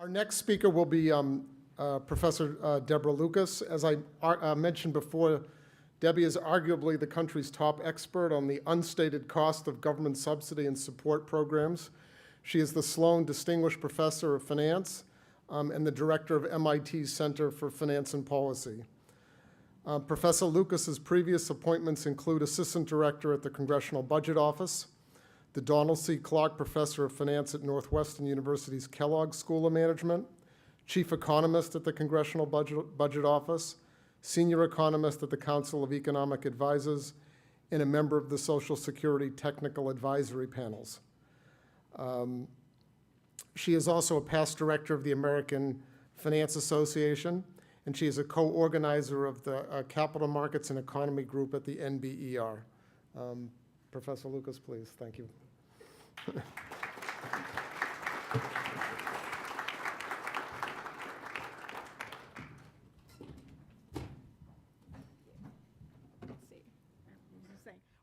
Our next speaker will be Professor Deborah Lucas. As I mentioned before, Debbie is arguably the country's top expert on the unstated cost of government subsidy and support programs. She is the Sloan Distinguished Professor of Finance and the Director of MIT's Center for Finance and Policy. Professor Lucas's previous appointments include Assistant Director at the Congressional Budget Office, the Donald C. Clark Professor of Finance at Northwestern University's Kellogg School of Management, Chief Economist at the Congressional Budget Office, Senior Economist at the Council of Economic Advisors, and a member of the Social Security Technical Advisory Panels. She is also a past director of the American Finance Association, and she is a co-organizer of the Capital Markets and Economy Group at the NBER. Professor Lucas, please. Thank you.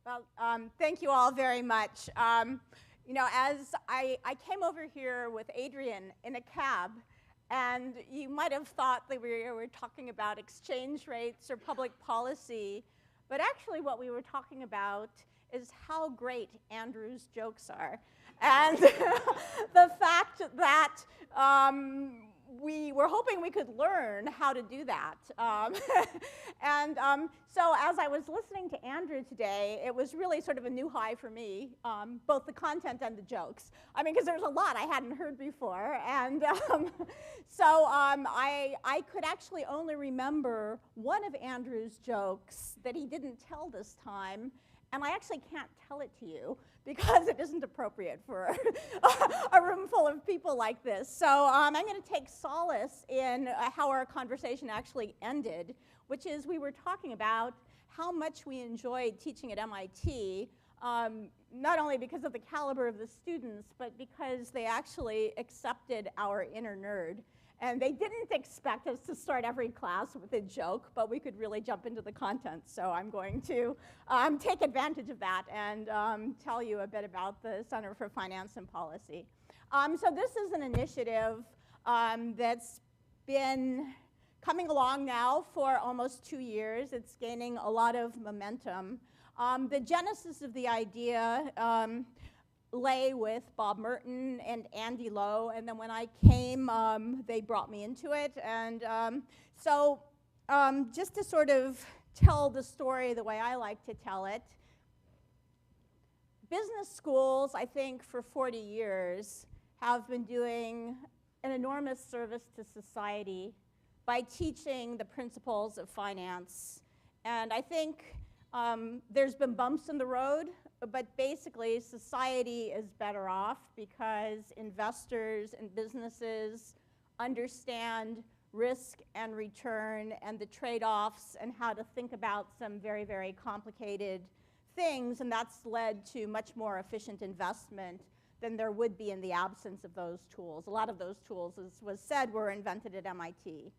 Well, thank you all very much. You know, as I came over here with Adrian in a cab, and you might have thought that we were talking about exchange rates or public policy, but actually what we were talking about is how great Andrew's jokes are. And the fact that we were hoping we could learn how to do that. So as I was listening to Andrew today, it was really sort of a new high for me, both the content and the jokes. I mean, because there's a lot I hadn't heard before. And I could actually only remember one of Andrew's jokes that he didn't tell this time. And I actually can't tell it to you because it isn't appropriate for a room full of people like this. So I'm going to take solace in how our conversation actually ended, which is we were talking about how much we enjoyed teaching at MIT, not only because of the caliber of the students, but because they actually accepted our inner nerd. And they didn't expect us to start every class with a joke, but we could really jump into the content. So I'm going to take advantage of that and tell you a bit about the Center for Finance and Policy. So this is an initiative that's been coming along now for almost 2 years. It's gaining a lot of momentum. The genesis of the idea lay with Bob Merton and Andy Lowe, and then when I came, they brought me into it. And just to sort of tell the story the way I like to tell it, business schools, I think, for 40 years have been doing an enormous service to society by teaching the principles of finance. And I think there's been bumps in the road, but basically society is better off because investors and businesses understand risk and return and the trade-offs and how to think about some very, very complicated things, and that's led to much more efficient investment than there would be in the absence of those tools. A lot of those tools, as was said, were invented at MIT.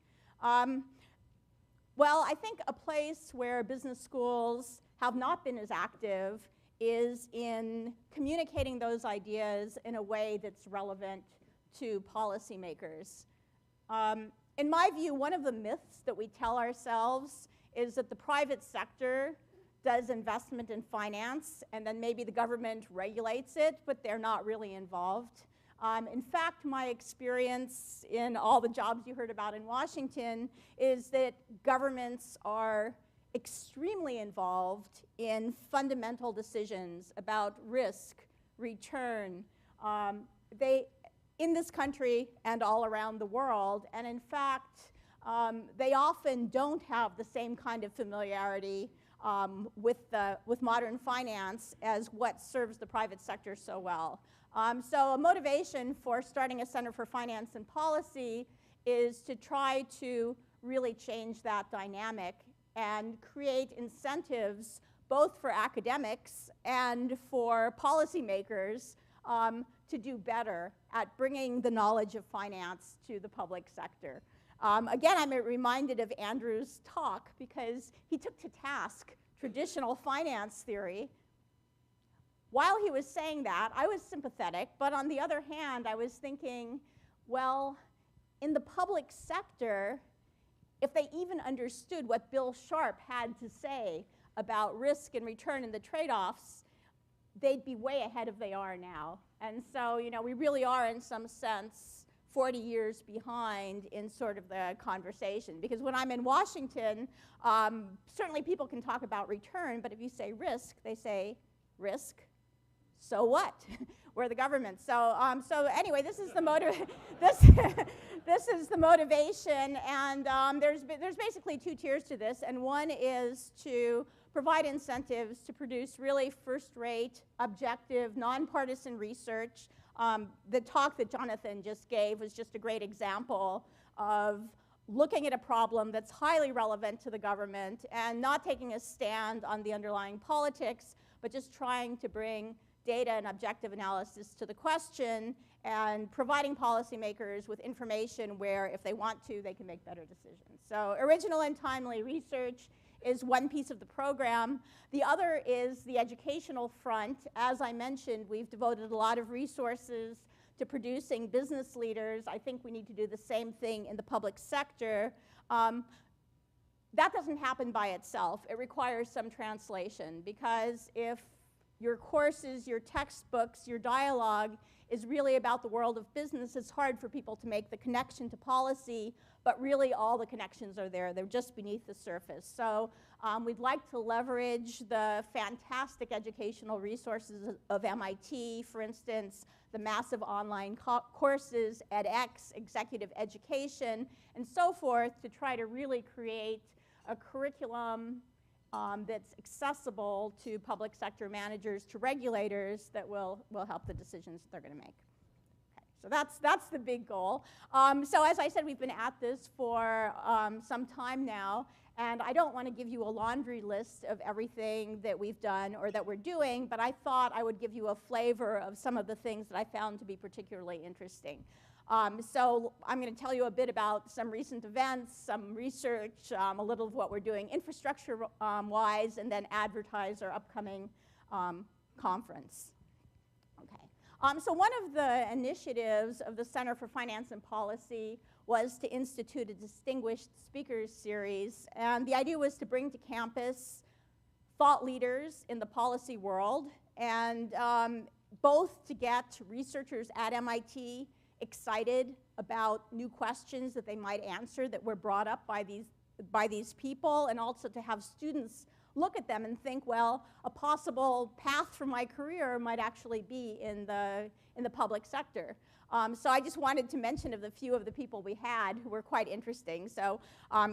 Well, I think a place where business schools have not been as active is in communicating those ideas in a way that's relevant to policymakers. In my view, one of the myths that we tell ourselves is that the private sector does investment in finance, and then maybe the government regulates it, but they're not really involved. In fact, my experience in all the jobs you heard about in Washington is that governments are extremely involved in fundamental decisions about risk, return, in this country and all around the world. And in fact, they often don't have the same kind of familiarity with modern finance as what serves the private sector so well. So a motivation for starting a Center for Finance and Policy is to try to really change that dynamic and create incentives both for academics and for policymakers to do better at bringing the knowledge of finance to the public sector. Again, I'm reminded of Andrew's talk because he took to task traditional finance theory. While he was saying that, I was sympathetic, but on the other hand, I was thinking, well, in the public sector, if they even understood what Bill Sharp had to say about risk and return and the trade-offs, they'd be way ahead of they are now. And so, you know, we really are, in some sense, 40 years behind in sort of the conversation. Because when I'm in Washington, certainly people can talk about return, but if you say risk, they say, risk? So what? We're the government. So, so anyway, this is the this is the motivation, and there's basically two tiers to this, and one is to provide incentives to produce really first-rate, objective, nonpartisan research. The talk that Jonathan just gave was just a great example of looking at a problem that's highly relevant to the government and not taking a stand on the underlying politics, but just trying to bring data and objective analysis to the question and providing policymakers with information where, if they want to, they can make better decisions. So original and timely research is one piece of the program. The other is the educational front. As I mentioned, we've devoted a lot of resources to producing business leaders. I think we need to do the same thing in the public sector. That doesn't happen by itself. It requires some translation, because if your courses, your textbooks, your dialogue is really about the world of business, it's hard for people to make the connection to policy, but really all the connections are there. They're just beneath the surface. So we'd like to leverage the fantastic educational resources of MIT, for instance, the massive online courses, edX, executive education, and so forth, to try to really create a curriculum that's accessible to public sector managers, to regulators, that will help the decisions that they're going to make. Okay, so that's the big goal. So as I said, we've been at this for some time now, and I don't want to give you a laundry list of everything that we've done or that we're doing, but I thought I would give you a flavor of some of the things that I found to be particularly interesting. So I'm going to tell you a bit about some recent events, some research, a little of what we're doing infrastructure-wise, and then advertise our upcoming conference. Okay. So one of the initiatives of the Center for Finance and Policy was to institute a distinguished speakers series, and the idea was to bring to campus thought leaders in the policy world, and both to get researchers at MIT excited about new questions that they might answer that were brought up by these people, and also to have students look at them and think, well, a possible path for my career might actually be in the public sector. So I just wanted to mention of the few of the people we had who were quite interesting. So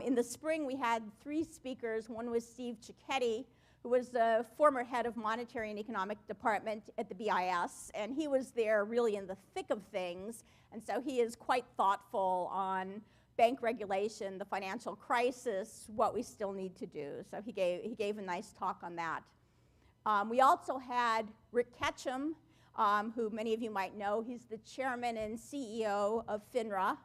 in the spring, we had 3 speakers. One was Steve Cicchetti, who was the former head of Monetary and Economic Department at the BIS, and he was there really in the thick of things, and so he is quite thoughtful on bank regulation, the financial crisis, what we still need to do. So he gave a nice talk on that. We also had Rick Ketchum, who many of you might know. He's the chairman and CEO of FINRA.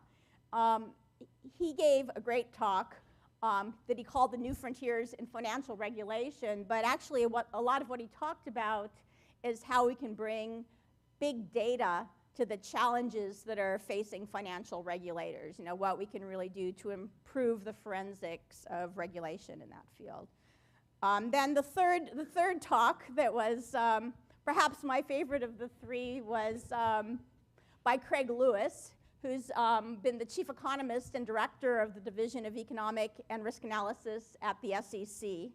He gave a great talk that he called the New Frontiers in Financial Regulation, but actually a lot of what he talked about is how we can bring big data to the challenges that are facing financial regulators, you know, what we can really do to improve the forensics of regulation in that field. Then the third talk that was perhaps my favorite of the 3 was by Craig Lewis, who's been the chief economist and director of the Division of Economic and Risk Analysis at the SEC.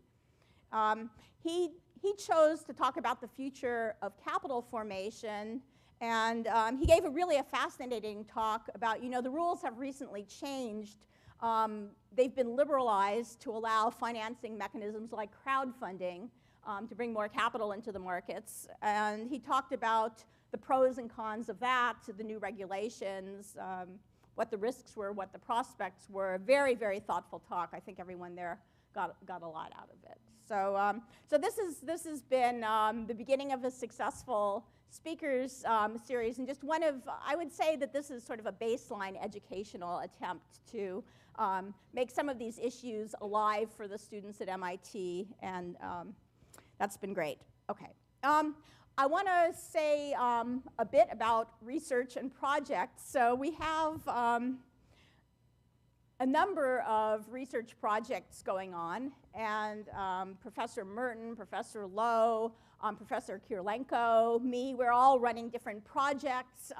He chose to talk about the future of capital formation, and he gave a fascinating talk about, you know, the rules have recently changed. They've been liberalized to allow financing mechanisms like crowdfunding to bring more capital into the markets, and he talked about the pros and cons of that, the new regulations, what the risks were, what the prospects were. Very, very thoughtful talk. I think everyone there got a lot out of it. So, so this has been the beginning of a successful speakers series, and just one of, I would say that this is sort of a baseline educational attempt to make some of these issues alive for the students at MIT, and that's been great. Okay. I want to say a bit about research and projects. So we have a number of research projects going on, and Professor Merton, Professor Lowe, Professor Kirilenko, me, we're all running different projects.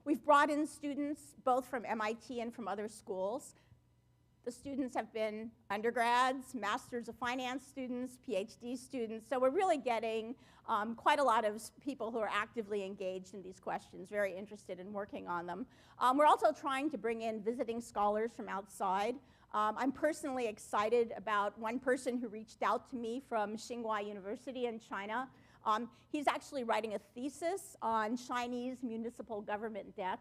We've brought in students both from MIT and from other schools. The students have been undergrads, Masters of Finance students, PhD students, so we're really getting quite a lot of people who are actively engaged in these questions, very interested in working on them. We're also trying to bring in visiting scholars from outside. I'm personally excited about one person who reached out to me from Tsinghua University in China. He's actually writing a thesis on Chinese municipal government debt.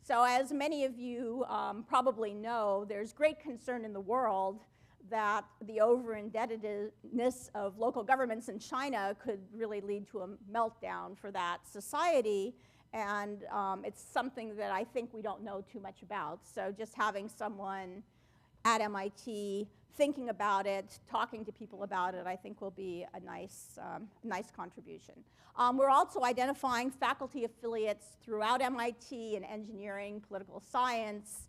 So as many of you probably know, there's great concern in the world that the over-indebtedness of local governments in China could really lead to a meltdown for that society. And it's something that I think we don't know too much about. So just having someone at MIT thinking about it, talking to people about it, I think will be a nice contribution. We're also identifying faculty affiliates throughout MIT in engineering, political science,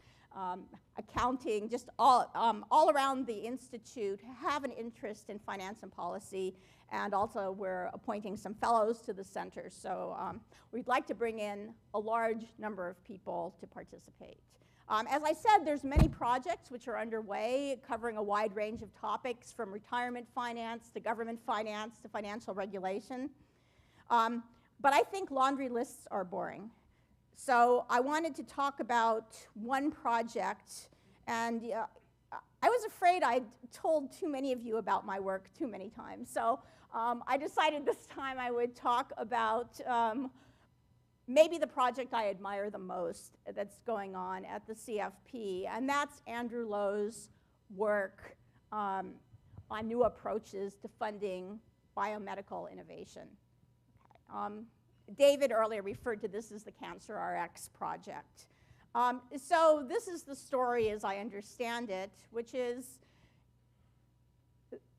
accounting, just all around the institute have an interest in finance and policy, and also we're appointing some fellows to the center. So we'd like to bring in a large number of people to participate. As I said, there's many projects which are underway covering a wide range of topics from retirement finance to government finance to financial regulation. But I think laundry lists are boring. So I wanted to talk about one project, and I was afraid I'd told too many of you about my work too many times. So I decided this time I would talk about maybe the project I admire the most that's going on at the CFP, and that's Andrew Lowe's work on new approaches to funding biomedical innovation. Okay. David earlier referred to this as the Cancer RX project. So this is the story as I understand it, which is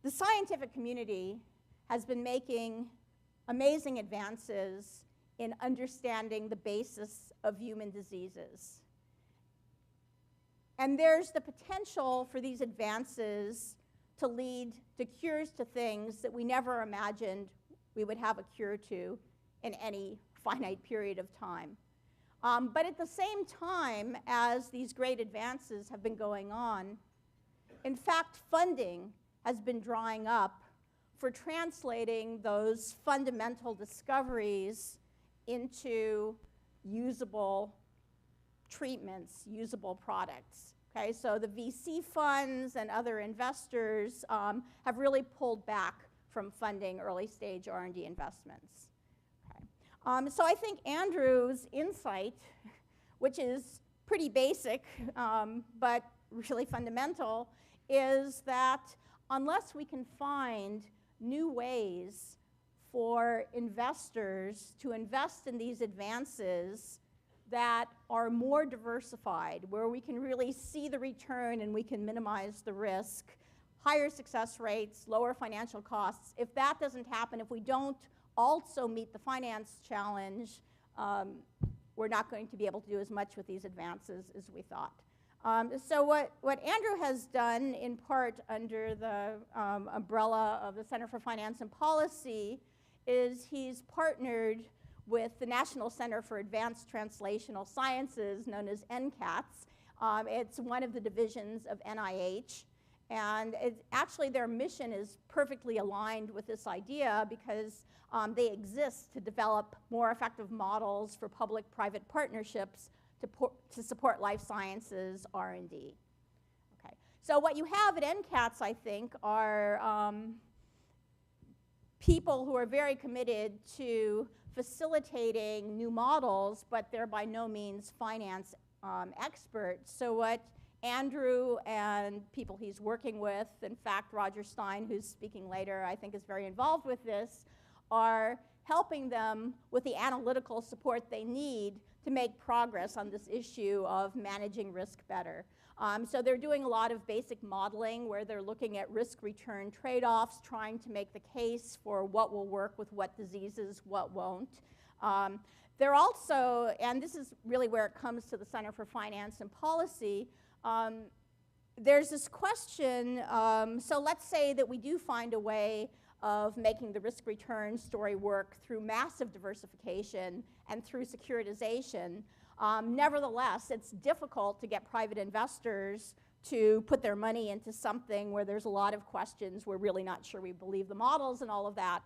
the scientific community has been making amazing advances in understanding the basis of human diseases. And there's the potential for these advances to lead to cures to things that we never imagined we would have a cure to in any finite period of time. But at the same time as these great advances have been going on, in fact, funding has been drying up for translating those fundamental discoveries into usable treatments, usable products. Okay, so the VC funds and other investors have really pulled back from funding early stage R&D investments. Okay. So I think Andrew's insight, which is pretty basic but really fundamental, is that unless we can find new ways for investors to invest in these advances that are more diversified, where we can really see the return and we can minimize the risk, higher success rates, lower financial costs. If that doesn't happen, if we don't also meet the finance challenge, we're not going to be able to do as much with these advances as we thought. So what Andrew has done, in part under the umbrella of the Center for Finance and Policy, is he's partnered with the National Center for Advanced Translational Sciences, known as NCATS. It's one of the divisions of NIH. And actually their mission is perfectly aligned with this idea because they exist to develop more effective models for public-private partnerships to support life sciences R&D. Okay. So what you have at NCATS, I think, are people who are very committed to facilitating new models, but they're by no means finance experts. So what Andrew and people he's working with, in fact, Roger Stein, who's speaking later, I think is very involved with this, are helping them with the analytical support they need to make progress on this issue of managing risk better. So they're doing a lot of basic modeling where they're looking at risk-return trade-offs, trying to make the case for what will work with what diseases, what won't. They're also, and this is really where it comes to the Center for Finance and Policy, there's this question, so let's say that we do find a way of making the risk-return story work through massive diversification and through securitization. Nevertheless, it's difficult to get private investors to put their money into something where there's a lot of questions. We're really not sure we believe the models and all of that.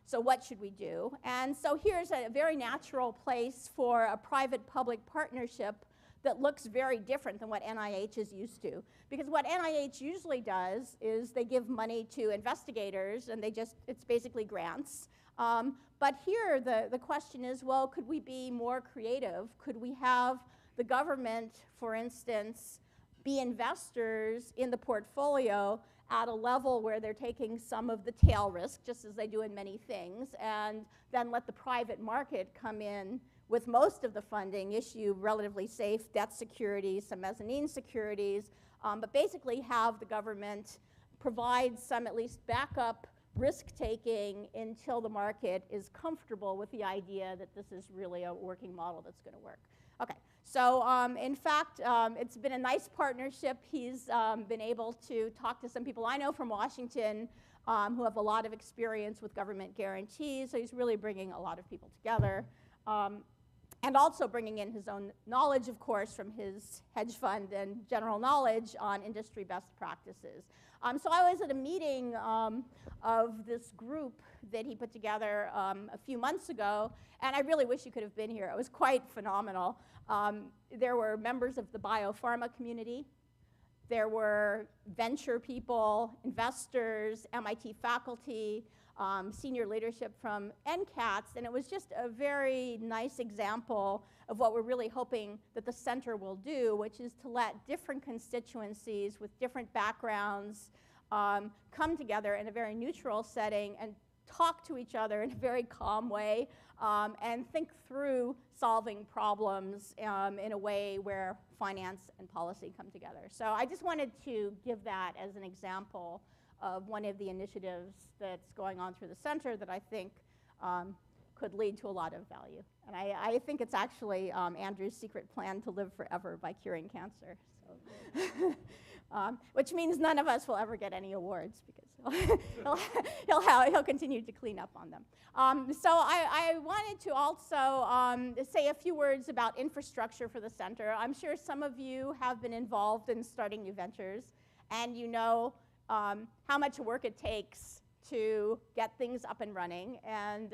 So what should we do? And so here's a very natural place for a private-public partnership that looks very different than what NIH is used to. Because what NIH usually does is they give money to investigators, and it's basically grants. But here the question is, well, could we be more creative? Could we have the government, for instance, be investors in the portfolio at a level where they're taking some of the tail risk, just as they do in many things, and then let the private market come in with most of the funding, issue relatively safe debt securities, some mezzanine securities, but basically have the government provide some at least backup risk-taking until the market is comfortable with the idea that this is really a working model that's going to work. Okay, so in fact, it's been a nice partnership. He's been able to talk to some people I know from Washington who have a lot of experience with government guarantees, so he's really bringing a lot of people together. And also bringing in his own knowledge, of course, from his hedge fund and general knowledge on industry best practices. So I was at a meeting of this group that he put together a few months ago, and I really wish you could have been here. It was quite phenomenal. There were members of the biopharma community. There were venture people, investors, MIT faculty, senior leadership from NCATS, and it was just a very nice example of what we're really hoping that the center will do, which is to let different constituencies with different backgrounds come together in a very neutral setting and talk to each other in a very calm way and think through solving problems in a way where finance and policy come together. So I just wanted to give that as an example of one of the initiatives that's going on through the center that I think could lead to a lot of value. And I think it's actually Andrew's secret plan to live forever by curing cancer. So which means none of us will ever get any awards because he'll continue to clean up on them. So I wanted to also say a few words about infrastructure for the center. I'm sure some of you have been involved in starting new ventures, and you know how much work it takes to get things up and running. And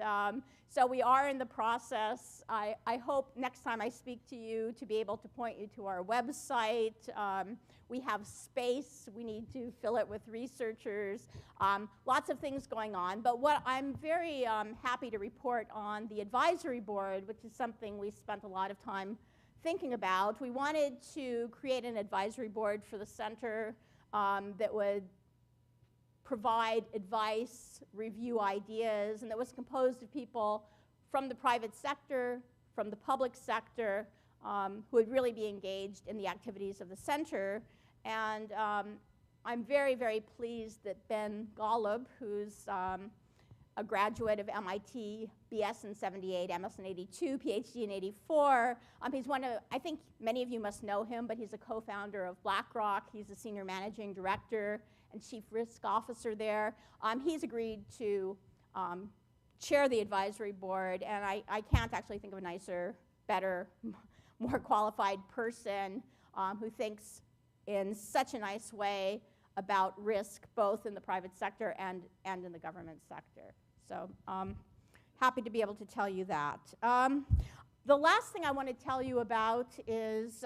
so we are in the process. I hope next time I speak to you to be able to point you to our website. We have space. We need to fill it with researchers. Lots of things going on. But what I'm very happy to report on the advisory board, which is something we spent a lot of time thinking about. We wanted to create an advisory board for the center that would provide advice, review ideas, and that was composed of people from the private sector, from the public sector, who would really be engaged in the activities of the center. And I'm very, very pleased that Ben Golub, who's a graduate of MIT, BS in 78, MS in 82, PhD in 84. He's one of, I think many of you must know him, but he's a co-founder of BlackRock. He's a senior managing director and chief risk officer there. He's agreed to chair the advisory board, and I can't actually think of a nicer, better, more qualified person who thinks in such a nice way about risk, both in the private sector and in the government sector. So happy to be able to tell you that. The last thing I want to tell you about is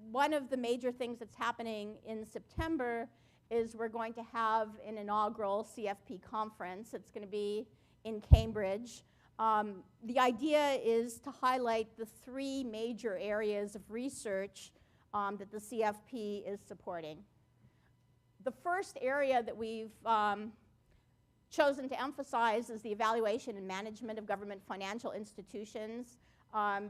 one of the major things that's happening in September is we're going to have an inaugural CFP conference. It's going to be in Cambridge. The idea is to highlight the three major areas of research that the CFP is supporting. The first area that we've chosen to emphasize is the evaluation and management of government financial institutions.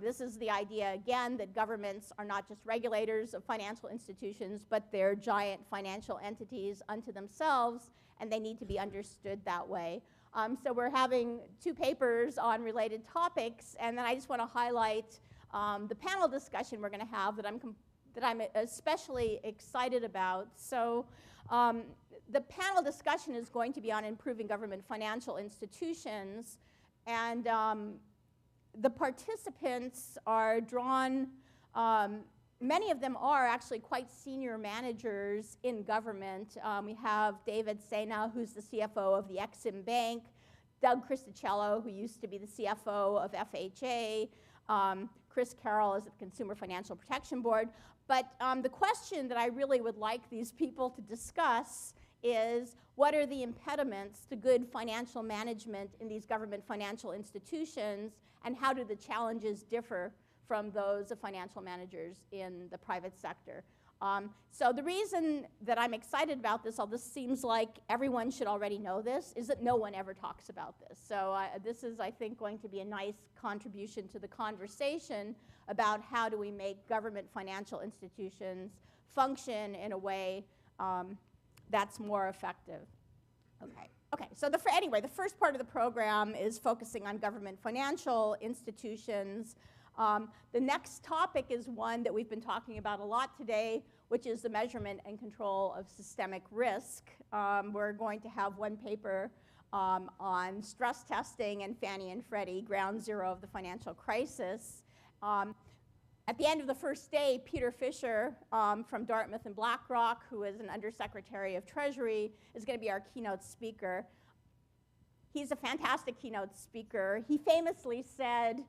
This is the idea, again, that governments are not just regulators of financial institutions, but they're giant financial entities unto themselves, and they need to be understood that way. So we're having two papers on related topics, and then I just want to highlight the panel discussion we're going to have that that I'm especially excited about. So the panel discussion is going to be on improving government financial institutions, and the participants are drawn, many of them are actually quite senior managers in government. We have David Sena, who's the CFO of the Ex-Im Bank, Doug Cristicello, who used to be the CFO of FHA, Chris Carroll is at the Consumer Financial Protection Board. But the question that I really would like these people to discuss is, what are the impediments to good financial management in these government financial institutions, and how do the challenges differ from those of financial managers in the private sector? So the reason that I'm excited about this, although this seems like everyone should already know this, is that no one ever talks about this. So this is, I think, going to be a nice contribution to the conversation about how do we make government financial institutions function in a way that's more effective. Okay, so anyway, the first part of the program is focusing on government financial institutions. The next topic is one that we've been talking about a lot today, which is the measurement and control of systemic risk. We're going to have one paper on stress testing and Fannie and Freddie, ground zero of the financial crisis. At the end of the first day, Peter Fisher from Dartmouth and BlackRock, who is an Undersecretary of Treasury, is going to be our keynote speaker. He's a fantastic keynote speaker. He famously said,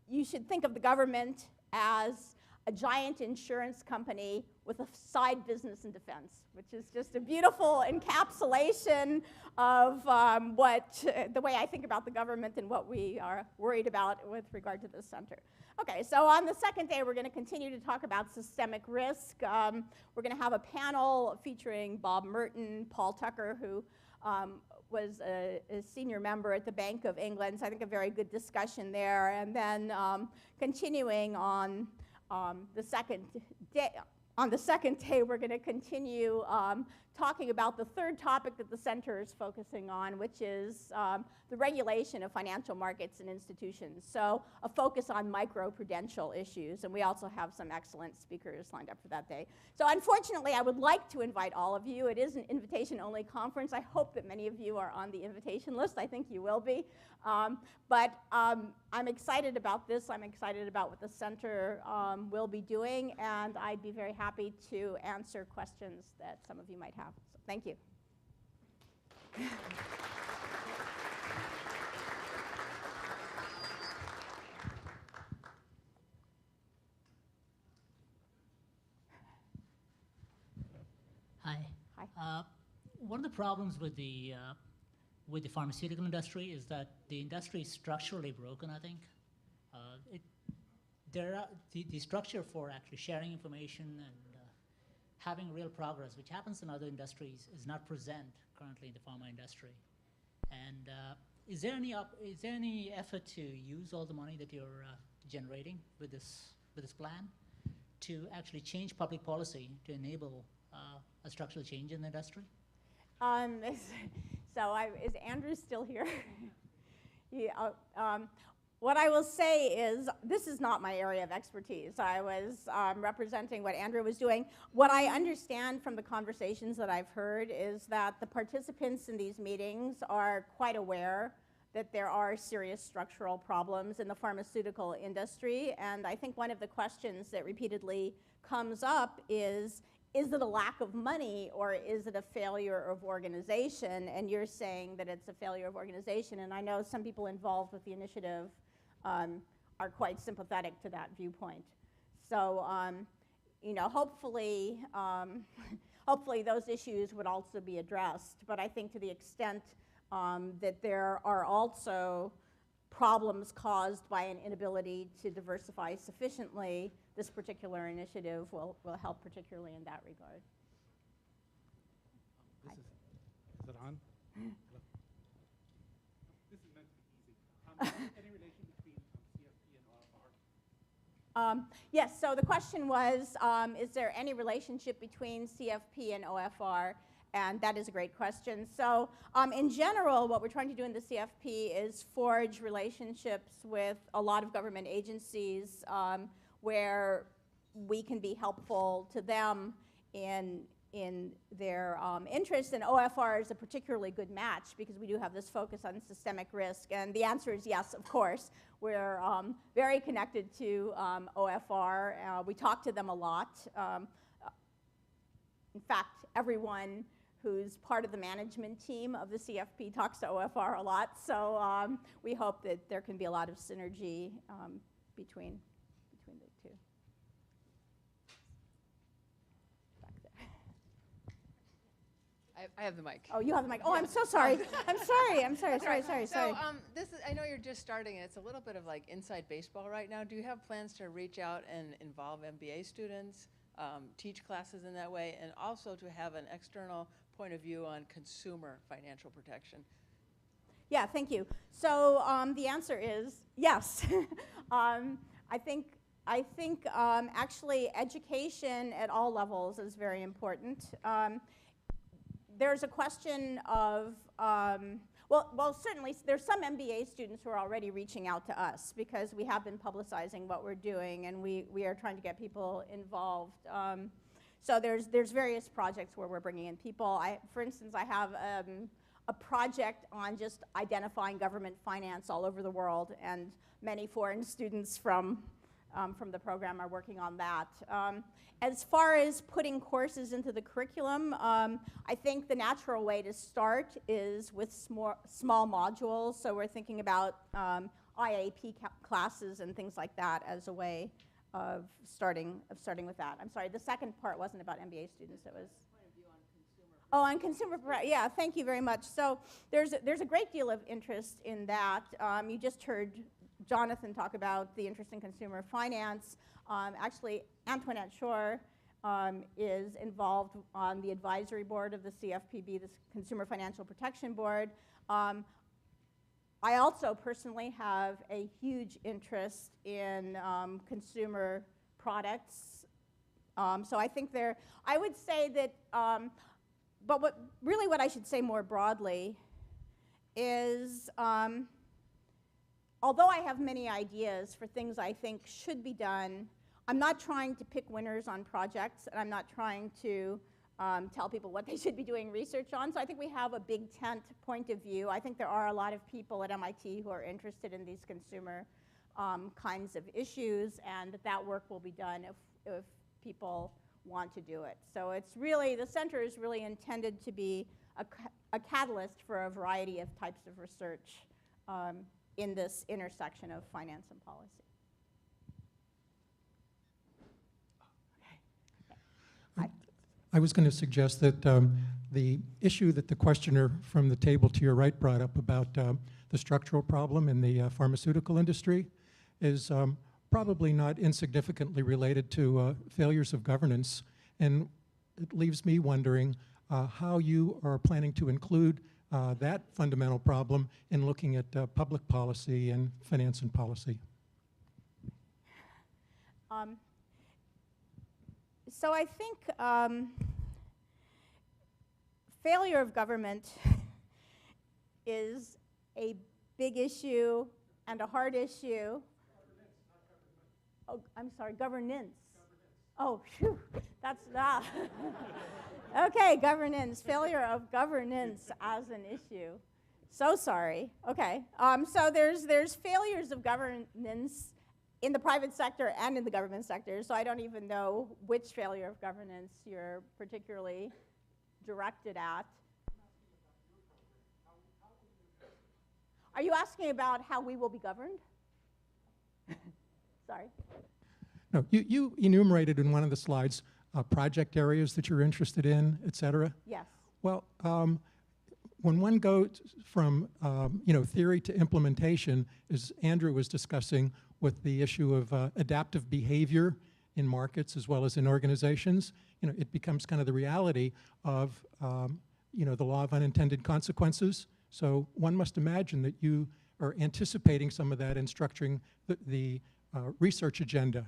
you should think of the government as a giant insurance company with a side business in defense, which is just a beautiful encapsulation of the way I think about the government and what we are worried about with regard to the center. Okay, so on the second day, we're going to continue to talk about systemic risk. We're going to have a panel featuring Bob Merton, Paul Tucker, who was a senior member at the Bank of England, so I think a very good discussion there. And then continuing on the second day, we're going to continue talking about the third topic that the center is focusing on, which is the regulation of financial markets and institutions. So a focus on micro-prudential issues, and we also have some excellent speakers lined up for that day. So unfortunately, I would like to invite all of you. It is an invitation-only conference. I hope that many of you are on the invitation list. I think you will be. But I'm excited about this. I'm excited about what the center will be doing, and I'd be very happy to answer questions that some of you might have. So thank you. Hi. Hi. One of the problems with the pharmaceutical industry is that the industry is structurally broken, I think. The structure for actually sharing information and having real progress, which happens in other industries, is not present currently in the pharma industry. And is there any effort to use all the money that you're generating with this plan to actually change public policy to enable a structural change in the industry? Is Andrew still here? What I will say is, this is not my area of expertise. I was representing what Andrew was doing. What I understand from the conversations that I've heard is that the participants in these meetings are quite aware that there are serious structural problems in the pharmaceutical industry. And I think one of the questions that repeatedly comes up is it a lack of money, or is it a failure of organization? And you're saying that it's a failure of organization. And I know some people involved with the initiative are quite sympathetic to that viewpoint. So, hopefully those issues would also be addressed. But I think to the extent that there are also problems caused by an inability to diversify sufficiently, this particular initiative will help particularly in that regard. Is it on? This is meant to be easy. Any relation between CFP and OFR? Yes, so the question was, is there any relationship between CFP and OFR? And that is a great question. So in general, what we're trying to do in the CFP is forge relationships with a lot of government agencies where we can be helpful to them in their interest, and OFR is a particularly good match because we do have this focus on systemic risk, and the answer is yes, of course. We're very connected to OFR. We talk to them a lot. In fact, everyone who's part of the management team of the CFP talks to OFR a lot, so we hope that there can be a lot of synergy between the two. I have the mic. Oh, you have the mic. Oh, I'm so sorry. I'm sorry. So this is, I know you're just starting, and it's a little bit of like inside baseball right now. Do you have plans to reach out and involve MBA students, teach classes in that way, and also to have an external point of view on consumer financial protection? Yeah, thank you. So the answer is yes. I think actually education at all levels is very important. There's a question of, well, certainly there's some MBA students who are already reaching out to us because we have been publicizing what we're doing, and we are trying to get people involved. So there's various projects where we're bringing in people. For instance, I have a project on just identifying government finance all over the world, and many foreign students from the program are working on that. As far as putting courses into the curriculum, I think the natural way to start is with small modules. So we're thinking about IAP classes and things like that as a way of starting with that. I'm sorry, the second part wasn't about MBA students. It was on consumer. Yeah, thank you very much. So there's a great deal of interest in that. You just heard Jonathan talk about the interest in consumer finance. Actually, Antoinette Shore is involved on the advisory board of the CFPB, the Consumer Financial Protection Board. I also personally have a huge interest in consumer products. So I think I would say that, but what I should say more broadly is, although I have many ideas for things I think should be done, I'm not trying to pick winners on projects, and I'm not trying to tell people what they should be doing research on. So I think we have a big tent point of view. I think there are a lot of people at MIT who are interested in these consumer kinds of issues, and that work will be done if people want to do it. So it's really, the center is really intended to be a catalyst for a variety of types of research in this intersection of finance and policy. I was going to suggest that the issue that the questioner from the table to your right brought up about the structural problem in the pharmaceutical industry is probably not insignificantly related to failures of governance. And it leaves me wondering how you are planning to include that fundamental problem in looking at public policy and finance and policy. So I think failure of government is a big issue and a hard issue. Oh, I'm sorry, governance. Oh, phew, that's that. Okay, governance, failure of governance as an issue. So sorry. Okay, so there's failures of governance in the private sector and in the government sector, so I don't even know which failure of governance you're particularly directed at. Are you asking about how we will be governed? Sorry. No, you enumerated in one of the slides project areas that you're interested in, et cetera. Yes. Well, when one goes from theory to implementation, as Andrew was discussing with the issue of adaptive behavior in markets as well as in organizations, it becomes kind of the reality of the law of unintended consequences. So one must imagine that you are anticipating some of that in structuring the research agenda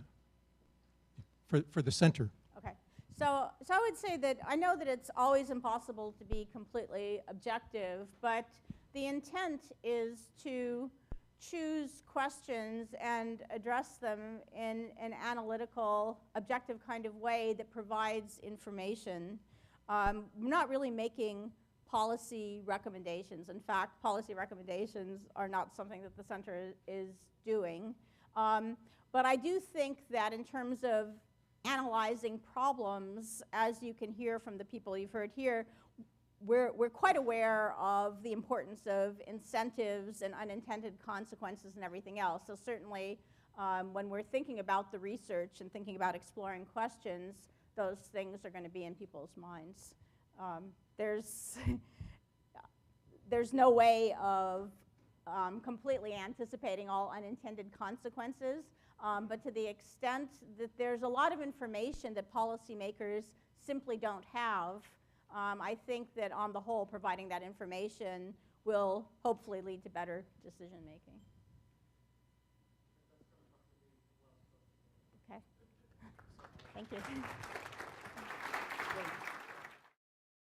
for the center. Okay. So I would say that I know that it's always impossible to be completely objective, but the intent is to choose questions and address them in an analytical, objective kind of way that provides information. We're not really making policy recommendations. In fact, policy recommendations are not something that the center is doing. But I do think that in terms of analyzing problems, as you can hear from the people you've heard here, we're quite aware of the importance of incentives and unintended consequences and everything else. So certainly, when we're thinking about the research and thinking about exploring questions, those things are going to be in people's minds. There's no way of completely anticipating all unintended consequences, but to the extent that there's a lot of information that policymakers simply don't have, I think that on the whole, providing that information will hopefully lead to better decision making. Okay. Thank you.